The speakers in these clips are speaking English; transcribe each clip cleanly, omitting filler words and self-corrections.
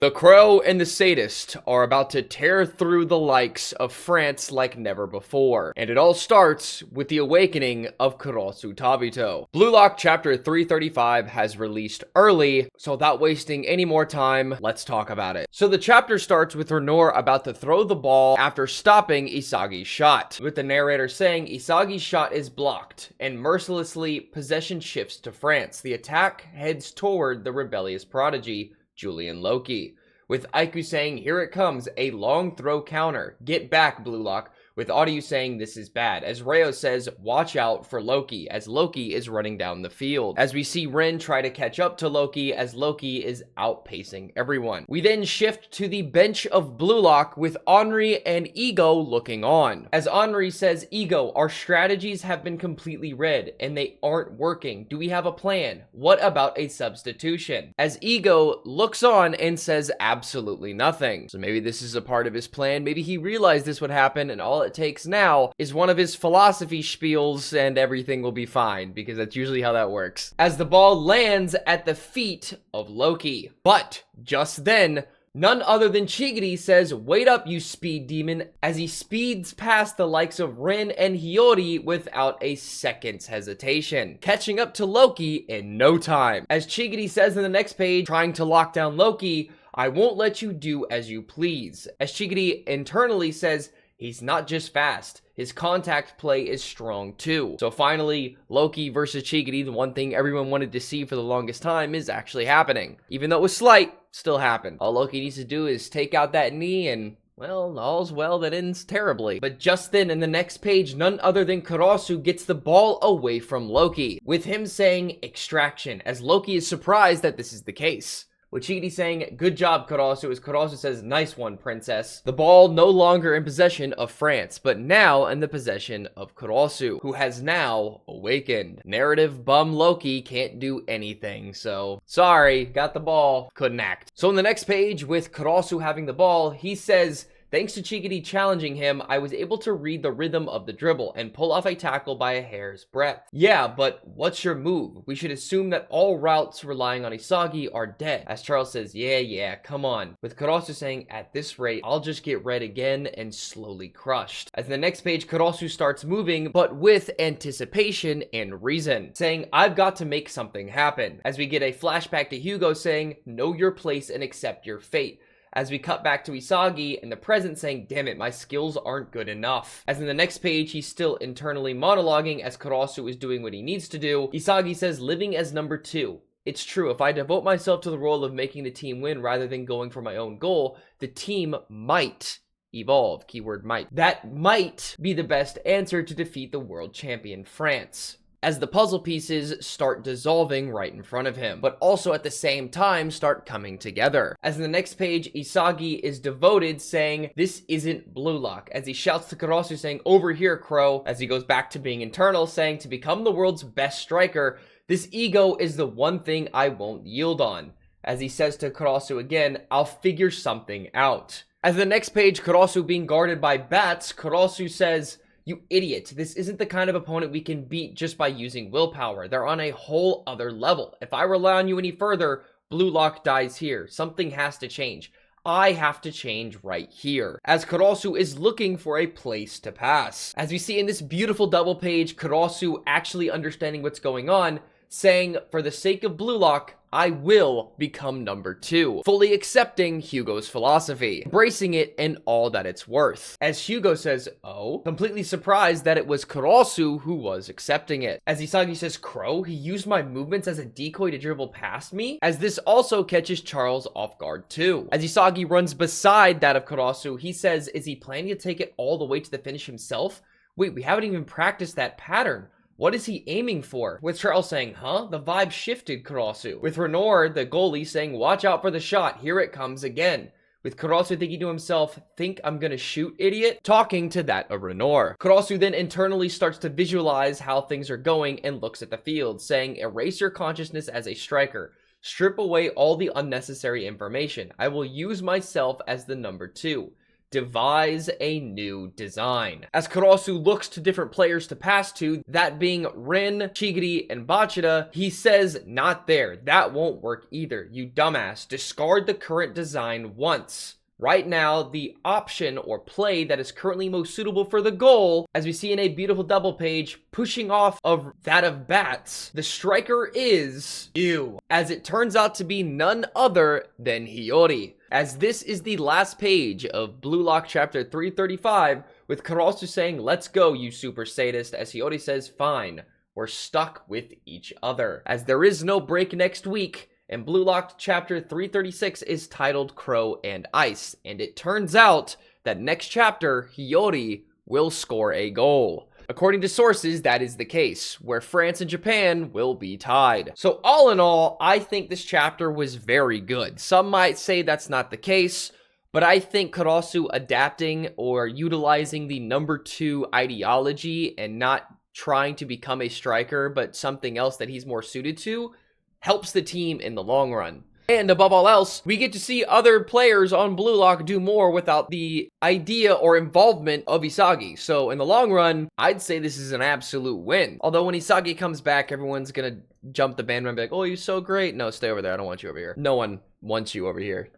The Crow and the Sadist are about to tear through the likes of France like never before, and it all starts with the awakening of Karasu Tabito. Blue Lock Chapter 335 has released early, so without wasting any more time, let's talk about it. So the chapter starts with Renor about to throw the ball after stopping Isagi's shot, with the narrator saying Isagi's shot is blocked, and mercilessly possession shifts to France. The attack heads toward the rebellious prodigy, Julian Loki, with Aiku saying, "Here it comes, a long throw counter. Get back, Blue Lock," with Audio saying, "This is bad," as Reo says, "Watch out for Loki," as Loki is running down the field. As we see Rin try to catch up to Loki, as Loki is outpacing everyone. We then shift to the bench of Blue Lock with Henri and Ego looking on. As Henri says, "Ego, our strategies have been completely read, and they aren't working. Do we have a plan? What about a substitution?" As Ego looks on and says absolutely nothing. So maybe this is a part of his plan. Maybe he realized this would happen, and all it takes now is one of his philosophy spiels and everything will be fine, because that's usually how that works. As the ball lands at the feet of Loki. But just then, none other than Chigiri says, "Wait up, you speed demon," as he speeds past the likes of Rin and Hiori without a second's hesitation, catching up to Loki in no time. As Chigiri says in the next page, trying to lock down Loki, "I won't let you do as you please." As Chigiri internally says, he's not just fast, his contact play is strong too. So finally, Loki versus Chigiri, the one thing everyone wanted to see for the longest time, is actually happening. Even though it was slight, still happened. All Loki needs to do is take out that knee and, well, all's well that ends terribly. But just then, in the next page, none other than Karasu gets the ball away from Loki, with him saying extraction, as Loki is surprised that this is the case, with Chigiri saying, "Good job, Karasu," as Karasu says, "Nice one, princess." The ball no longer in possession of France, but now in the possession of Karasu, who has now awakened. Narrative bum Loki can't do anything, so sorry, got the ball, couldn't act. So in the next page, with Karasu having the ball, he says, "Thanks to Chigiri challenging him, I was able to read the rhythm of the dribble and pull off a tackle by a hair's breadth." "Yeah, but what's your move? We should assume that all routes relying on Isagi are dead." As Charles says, yeah, come on. With Karasu saying, "At this rate, I'll just get red again and slowly crushed." As in the next page, Karasu starts moving, but with anticipation and reason, saying, "I've got to make something happen." As we get a flashback to Hugo saying, "Know your place and accept your fate." As we cut back to Isagi in the present saying, "Damn it, my skills aren't good enough." As in the next page, he's still internally monologuing as Karasu is doing what he needs to do. Isagi says, "Living as number 2. It's true, if I devote myself to the role of making the team win rather than going for my own goal, the team might evolve." Keyword might. That might be the best answer to defeat the world champion France, as the puzzle pieces start dissolving right in front of him, but also at the same time start coming together. As in the next page, Isagi is devoted, saying, "This isn't Blue Lock," as he shouts to Karasu saying, "Over here, Crow," as he goes back to being internal, saying, "To become the world's best striker, this ego is the one thing I won't yield on." As he says to Karasu again, "I'll figure something out." As the next page, Karasu being guarded by bats, Karasu says, "You idiot, this isn't the kind of opponent we can beat just by using willpower. They're on a whole other level. If I rely on you any further, Blue Lock dies here. Something has to change. I have to change right here." As Karasu is looking for a place to pass. As we see in this beautiful double page, Karasu actually understanding what's going on, saying, "For the sake of Blue Lock, I will become number 2, fully accepting Hugo's philosophy, embracing it and all that it's worth." As Hugo says, "Oh," completely surprised that it was Karasu who was accepting it. As Isagi says, "Crow, he used my movements as a decoy to dribble past me?" As this also catches Charles off guard too. As Isagi runs beside that of Karasu, he says, "Is he planning to take it all the way to the finish himself? Wait, we haven't even practiced that pattern. What is he aiming for?" With Charles saying, "Huh?" The vibe shifted Karasu. With Renor, the goalie, saying, "Watch out for the shot. Here it comes again." With Karasu thinking to himself, "Think I'm gonna shoot, idiot?" Talking to that of Renor. Karasu then internally starts to visualize how things are going and looks at the field, saying, "Erase your consciousness as a striker. Strip away all the unnecessary information. I will use myself as the number 2. devise a new design. As Karasu looks to different players to pass to, that being Rin, Chigiri, and Bachida, he says, not there. That won't work either. You dumbass. Discard the current design once. Right now, the option or play that is currently most suitable for the goal, as we see in a beautiful double page, pushing off of that of Bats, the striker is you, as it turns out to be none other than Hiori. As this is the last page of Blue Lock chapter 335, with Karasu saying, let's go, you super sadist, as Hiori says, fine, we're stuck with each other. As there is no break next week, and Blue Lock chapter 336 is titled Crow and Ice, and it turns out that next chapter, Hiori will score a goal. According to sources, that is the case, where France and Japan will be tied. So all in all, I think this chapter was very good. Some might say that's not the case, but I think Karasu adapting or utilizing the number 2 ideology and not trying to become a striker, but something else that he's more suited to, helps the team in the long run. And above all else, we get to see other players on Blue Lock do more without the idea or involvement of Isagi. So in the long run, I'd say this is an absolute win. Although when Isagi comes back, everyone's gonna jump the bandwagon and be like, oh, you're so great. No, stay over there. I don't want you over here. No one wants you over here.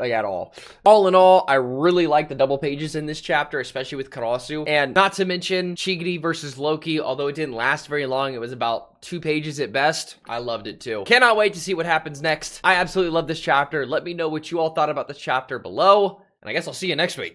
Like, at all. All in all, I really like the double pages in this chapter, especially with Karasu. And not to mention Chigiri versus Loki, although it didn't last very long, it was about 2 pages at best. I loved it too. Cannot wait to see what happens next. I absolutely love this chapter. Let me know what you all thought about this chapter below, and I guess I'll see you next week.